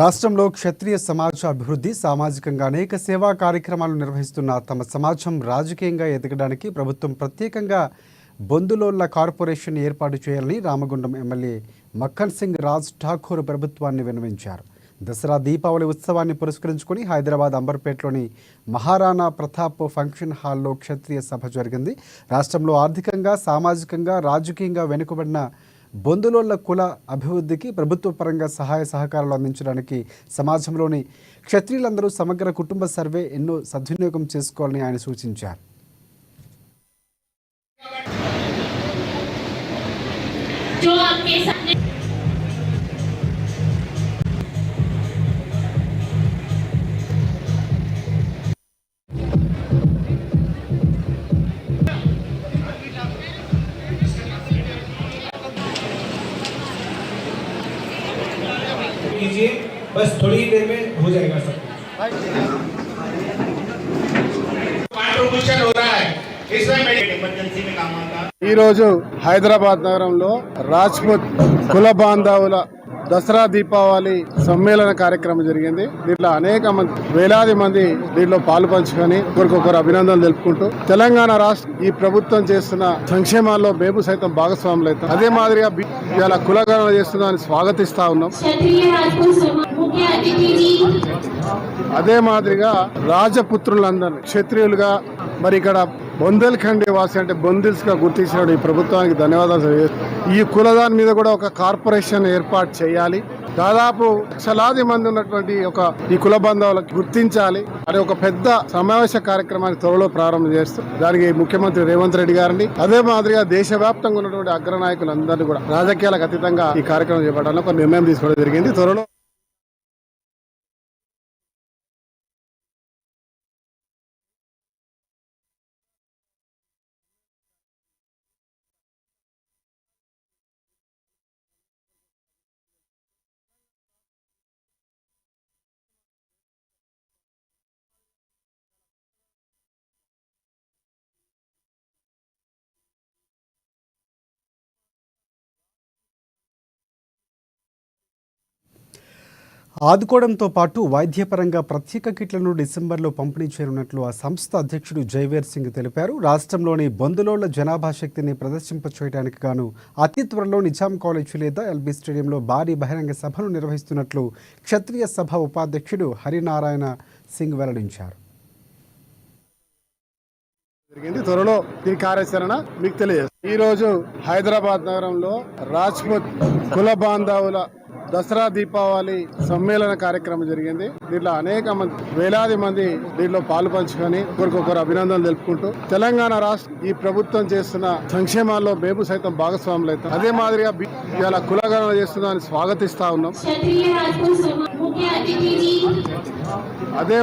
రాష్ట్రంలో క్షత్రియ సమాజ అభివృద్ధి సామాజికంగా అనేక సేవా కార్యక్రమాలు నిర్వహిస్తున్న తమ సమాజం రాజకీయంగా ఎదగడానికి ప్రభుత్వం ప్రత్యేకంగా బొందులోళ్ల కార్పొరేషన్ ఏర్పాటు చేయాలని రామగుండం ఎమ్మెల్యే మక్కన్ సింగ్ రాజ్ ఠాకూర్ ప్రభుత్వాన్ని విన్నవించారు. దసరా దీపావళి ఉత్సవాన్ని పురస్కరించుకుని హైదరాబాద్ అంబర్పేటలోని మహారాణా ప్రతాప్ ఫంక్షన్ హాల్లో క్షత్రియ సభ జరిగింది. రాష్ట్రంలో ఆర్థికంగా సామాజికంగా రాజకీయంగా వెనుకబడిన బొందులోళ్ల కుల అభివృద్ధికి ప్రభుత్వ పరంగా సహాయ సహకారాలు అందించడానికి సమాజంలోని క్షత్రియులందరూ సమగ్ర కుటుంబ సర్వే ఎన్నో సద్వినియోగం చేసుకోవాలని ఆయన సూచించారు. बस थोड़ी ही देर में हो जाएगा सब. कंट्रीब्यूशन हो रहा है इसमें इमरजेंसी में काम आता है. ఈ రోజు హైదరాబాద్ నగరంలో రాజ్పుత్ కుల బాంధవుల దసరా దీపావళి సమ్మేళన కార్యక్రమం జరిగింది. దీంట్లో అనేక మంది వేలాది మంది దీంట్లో పాలు పంచుకొని ఒకరికొకరు అభినందనలు తెలుపుకుంటూ తెలంగాణ రాష్ట్ర ఈ ప్రభుత్వం చేస్తున్న సంక్షేమాల్లో మేము సైతం భాగస్వాములు అవుతాం. అదే మాదిరిగా ఇలా కులగణన చేస్తుందని స్వాగతిస్తా ఉన్నాం. అదే మాదిరిగా రాజపుత్రులందరినీ క్షత్రియులుగా మరి ఇక్కడ బొందెల్ఖండి వాసి అంటే బొందిల్స్ గా గుర్తించిన ఈ ప్రభుత్వానికి ధన్యవాదాలు. ఈ కులదాని మీద కూడా ఒక కార్పొరేషన్ ఏర్పాటు చేయాలి. దాదాపు లక్షలాది మంది ఉన్నటువంటి ఈ కుల బంధువులకు గుర్తించాలి అని ఒక పెద్ద సమావేశ కార్యక్రమాన్ని త్వరలో ప్రారంభం చేస్తూ దానికి ముఖ్యమంత్రి రేవంత్ రెడ్డి గారిని అదే మాదిరిగా దేశవ్యాప్తంగా ఉన్నటువంటి అగ్రనాయకులందరినీ కూడా రాజకీయాలకు అతీతంగా ఈ కార్యక్రమం చేపట్టాలని ఒక నిర్ణయం తీసుకోవడం జరిగింది. త్వరలో ఆదుకోవడంతో పాటు వైద్యపరంగా ప్రత్యేక కిట్లను డిసెంబర్లో పంపిణీ చేయనున్నట్లు ఆ సంస్థ అధ్యక్షుడు జైవేర్ సింగ్ తెలిపారు. రాష్ట్రంలోని బొందులోళ్ల జనాభా శక్తిని ప్రదర్శింపచేయడానికి గాను అతి త్వరలో నిజాం కాలేజ్ లేదా ఎల్బీ స్టేడియంలో భారీ బహిరంగ సభను నిర్వహిస్తున్నట్లు క్షత్రియ సభ ఉపాధ్యక్షుడు హరినారాయణ సింగ్ వెల్లడించారు. త్వరలో దీని కార్యాచరణ మీకు తెలియజేస్తారు. ఈ రోజు హైదరాబాద్ నగరంలో రాజ్పుత్ కుల బాంధవుల దసరా దీపావళి సమ్మేళన కార్యక్రమం జరిగింది. దీంట్లో అనేక మంది వేలాది మంది దీంట్లో పాలు పంచుకొని ఒకరికొకరు అభినందనలు తెలుపుకుంటూ తెలంగాణ రాష్ట్ర ఈ ప్రభుత్వం చేస్తున్న సంక్షేమాల్లో మేము సైతం భాగస్వాములు అవుతాం. అదే మాదిరిగా ఇలా కులగణన చేస్తుందని స్వాగతిస్తా ఉన్నాం. అదే